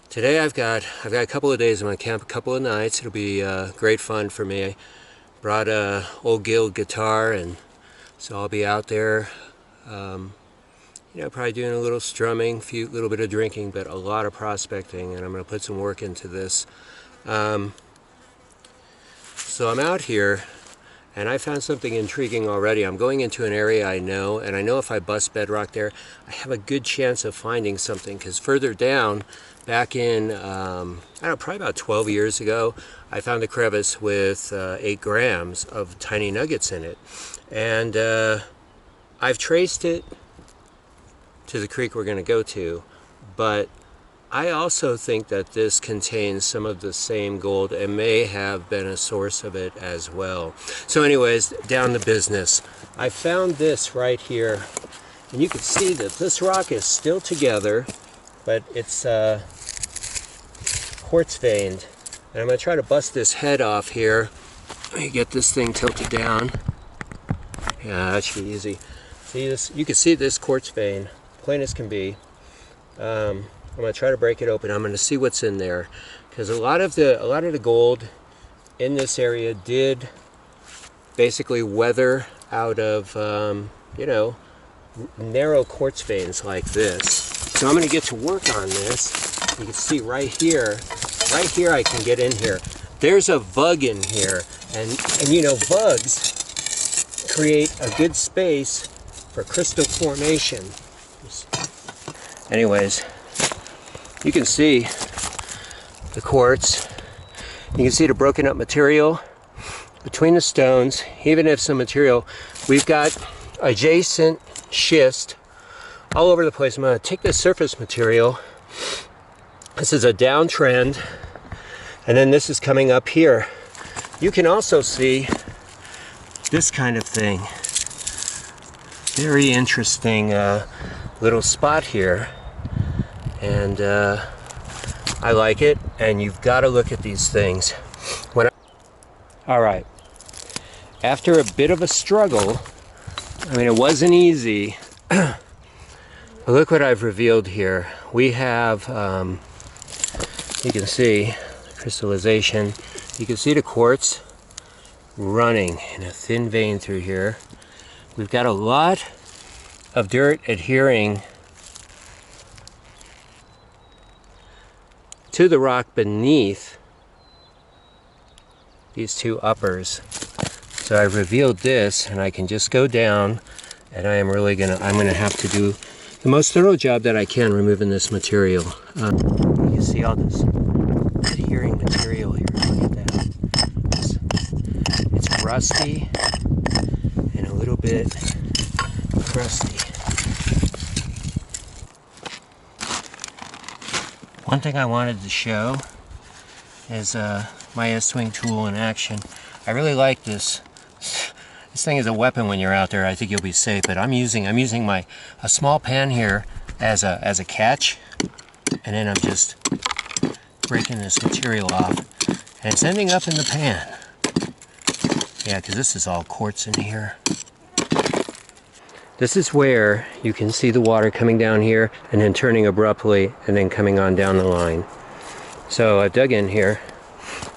Today I've got a couple of days. I'm gonna camp a couple of nights. It'll be great fun for me. I brought a old Guild guitar, and so I'll be out there. Probably doing a little strumming, little bit of drinking, but a lot of prospecting, and I'm gonna put some work into this. So I'm out here, and I found something intriguing already. I'm going into an area I know, and I know if I bust bedrock there, I have a good chance of finding something, because further down, back in, I don't know, probably about 12 years ago, I found a crevice with 8 grams of tiny nuggets in it. And I've traced it to the creek we're going to go to, but I also think that this contains some of the same gold and may have been a source of it as well. So anyways, down to business. I found this right here, and you can see that this rock is still together, but it's quartz veined. And I'm going to try to bust this head off here. Let me get this thing tilted down. Yeah, that should be easy. See this? You can see this quartz vein, plain as can be. I'm going to try to break it open. I'm going to see what's in there, because a lot of the gold in this area did basically weather out of narrow quartz veins like this. So I'm going to get to work on this. You can see right here I can get in here. There's a vug in here, and vugs create a good space for crystal formation. Anyways, you can see the quartz. You can see the broken up material between the stones. Even if some material, we've got adjacent schist all over the place. I'm going to take this surface material. This is a downtrend, and then this is coming up here. You can also see this kind of thing. Very interesting little spot here, and I like it. And you've got to look at these things. All right, after a bit of a struggle, I mean, it wasn't easy. But look what I've revealed here. We have, you can see crystallization. You can see the quartz running in a thin vein through here. We've got a lot of dirt adhering to the rock beneath these two uppers. So I've revealed this, and I can just go down, and I'm gonna have to do the most thorough job that I can removing this material. You can see all this adhering material here. Look at that. It's rusty and a little bit crusty. One thing I wanted to show is my S-Swing tool in action. I really like this. This thing is a weapon when you're out there. I think you'll be safe, but I'm using a small pan here as a catch, and then I'm just breaking this material off, and it's ending up in the pan. Yeah, because this is all quartz in here. This is where you can see the water coming down here and then turning abruptly and then coming on down the line. So I've dug in here.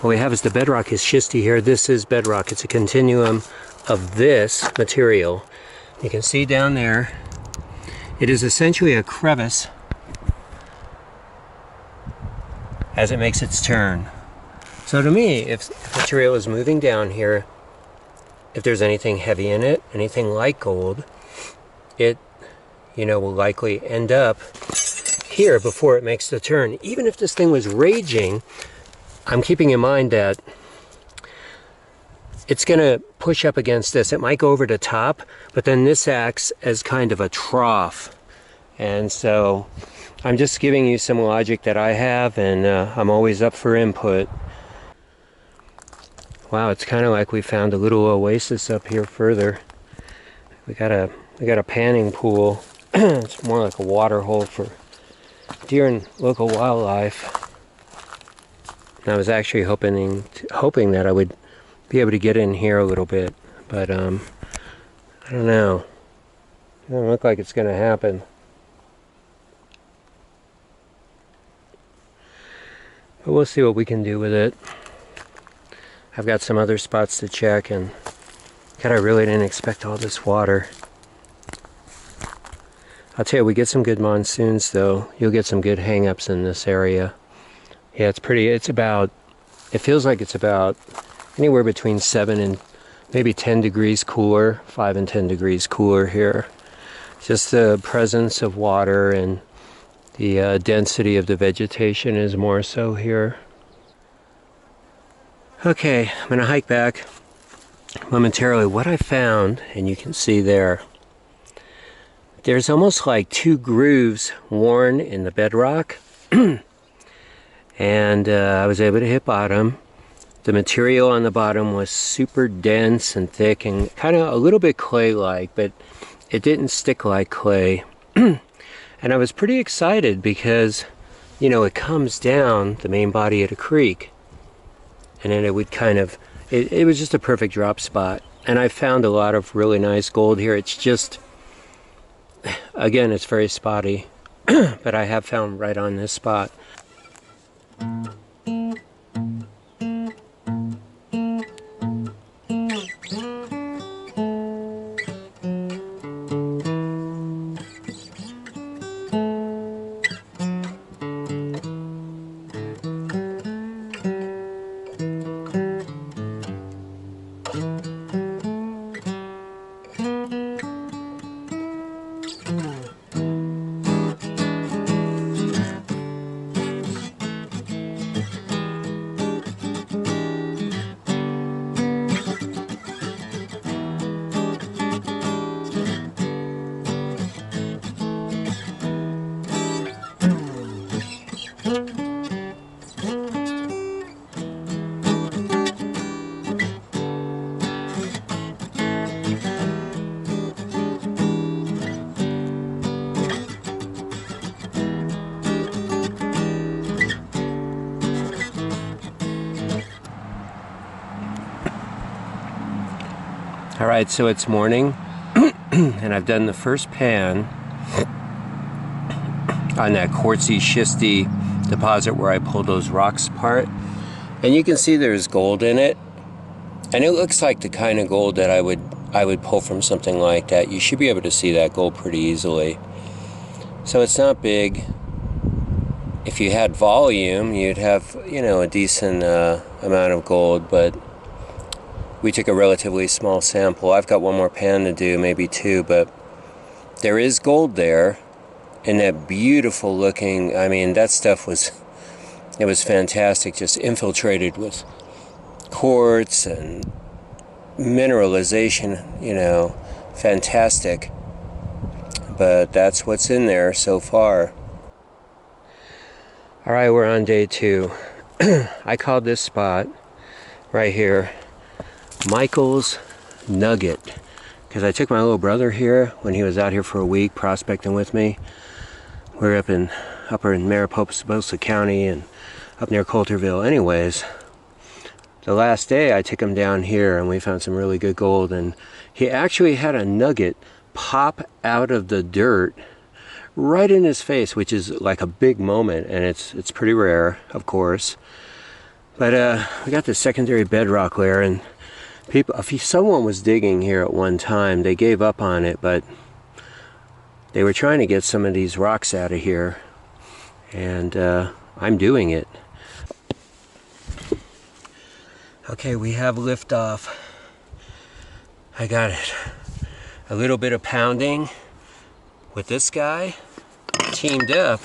What we have is the bedrock is schisty here. This is bedrock. It's a continuum of this material. You can see down there, it is essentially a crevice as it makes its turn. So to me, if material is moving down here, if there's anything heavy in it, anything like gold, it will likely end up here before it makes the turn. Even if this thing was raging, I'm keeping in mind that it's going to push up against this. It might go over the top, but then this acts as kind of a trough. And so I'm just giving you some logic that I have, and I'm always up for input. Wow, it's kind of like we found a little oasis up here further. We got a panning pool. It's more like a water hole for deer and local wildlife. And I was actually hoping that I would be able to get in here a little bit, but I don't know. It doesn't look like it's going to happen. But we'll see what we can do with it. I've got some other spots to check, and God, I really didn't expect all this water. I'll tell you, we get some good monsoons though. You'll get some good hang-ups in this area. Yeah, it feels like it's about anywhere between 7 and maybe 10 degrees cooler, 5 and 10 degrees cooler here. Just the presence of water and the density of the vegetation is more so here. Okay, I'm gonna hike back momentarily. What I found, and you can see there's almost like 2 grooves worn in the bedrock. And I was able to hit bottom. The material on the bottom was super dense and thick and kind of a little bit clay-like, but it didn't stick like clay. And I was pretty excited because, you know, it comes down the main body of the creek. And then it would kind of, it was just a perfect drop spot. And I found a lot of really nice gold here. It's just, again, it's very spotty, but I have found right on this spot. Alright, so it's morning, and I've done the first pan on that quartzy, schisty deposit where I pulled those rocks apart. And you can see there's gold in it. And it looks like the kind of gold that I would pull from something like that. You should be able to see that gold pretty easily. So it's not big. If you had volume, you'd have, you know, a decent amount of gold, but we took a relatively small sample. I've got one more pan to do, maybe 2, but there is gold there. And that beautiful looking, I mean, that stuff was fantastic, just infiltrated with quartz and mineralization, you know, fantastic. But that's what's in there so far. All right, we're on day 2. I called this spot right here Michael's Nugget, because I took my little brother here when he was out here for a week prospecting with me. We're upper in Mariposa County and up near Coulterville. Anyways, the last day I took him down here and we found some really good gold, and he actually had a nugget pop out of the dirt right in his face, which is like a big moment, and it's pretty rare, of course. But we got this secondary bedrock layer, and someone was digging here at one time. They gave up on it, but they were trying to get some of these rocks out of here, and I'm doing it. Okay, we have liftoff. I got it. A little bit of pounding with this guy, teamed up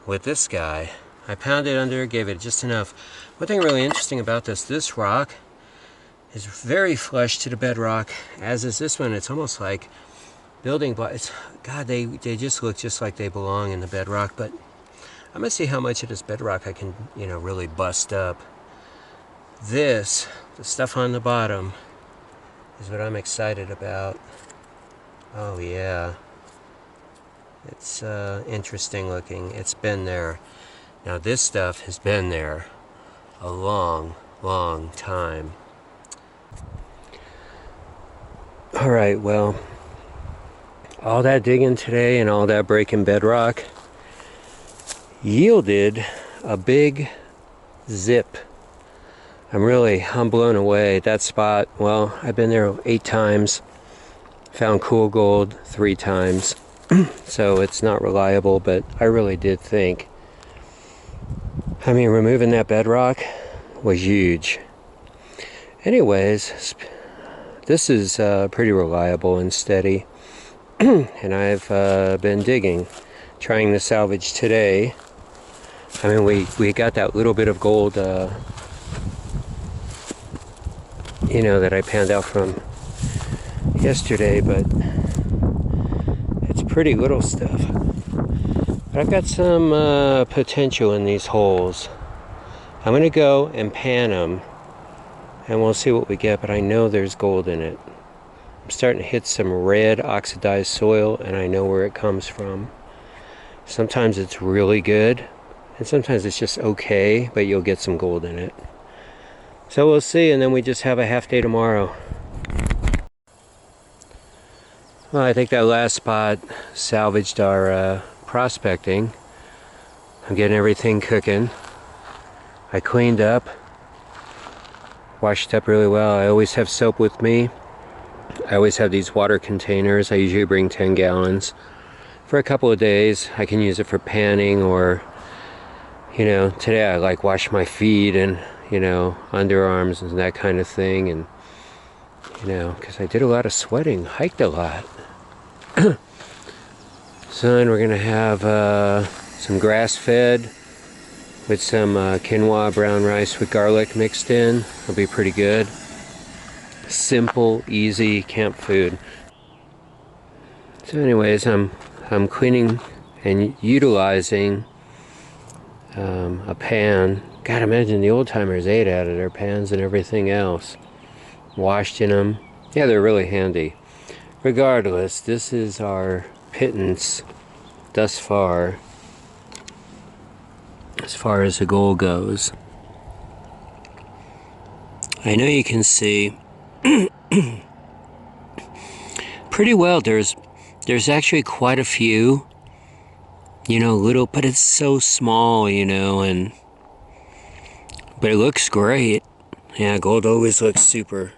with this guy. I pounded under, gave it just enough. One thing really interesting about this rock is very flush to the bedrock, as is this one. It's almost like building blocks. God, they just look just like they belong in the bedrock. But I'm gonna see how much of this bedrock I can, you know, really bust up. The stuff on the bottom, is what I'm excited about. Oh yeah, it's interesting looking. It's been there. Now this stuff has been there a long, long time. All right, well, all that digging today and all that breaking bedrock yielded a big zip. I'm blown away. That spot, well, I've been there 8 times. Found cool gold 3 times. So it's not reliable, but I really did think. I mean, removing that bedrock was huge. Anyways, this is pretty reliable and steady. And I've been digging, trying to salvage today. I mean, we got that little bit of gold, you know, that I panned out from yesterday, but it's pretty little stuff. But I've got some potential in these holes. I'm gonna go and pan them, and we'll see what we get, but I know there's gold in it. I'm starting to hit some red oxidized soil, and I know where it comes from. Sometimes it's really good, and sometimes it's just okay, but you'll get some gold in it. So we'll see, and then we just have a half day tomorrow. Well, I think that last spot salvaged our prospecting. I'm getting everything cooking. I cleaned up, washed up really well. I always have soap with me. I always have these water containers. I usually bring 10 gallons. For a couple of days, I can use it for panning, or, you know, today I like wash my feet and, you know, underarms and that kind of thing. And, you know, because I did a lot of sweating, hiked a lot. So then we're going to have some grass-fed with some quinoa brown rice with garlic mixed in. It'll be pretty good. Simple, easy camp food. So anyways, I'm cleaning and utilizing a pan. God, imagine the old timers ate out of their pans and everything else. Washed in them. Yeah, they're really handy. Regardless, this is our pittance thus far as the goal goes. I know you can see pretty well. There's actually quite a few, you know, little, but it's so small, you know, but it looks great. Yeah, gold always looks super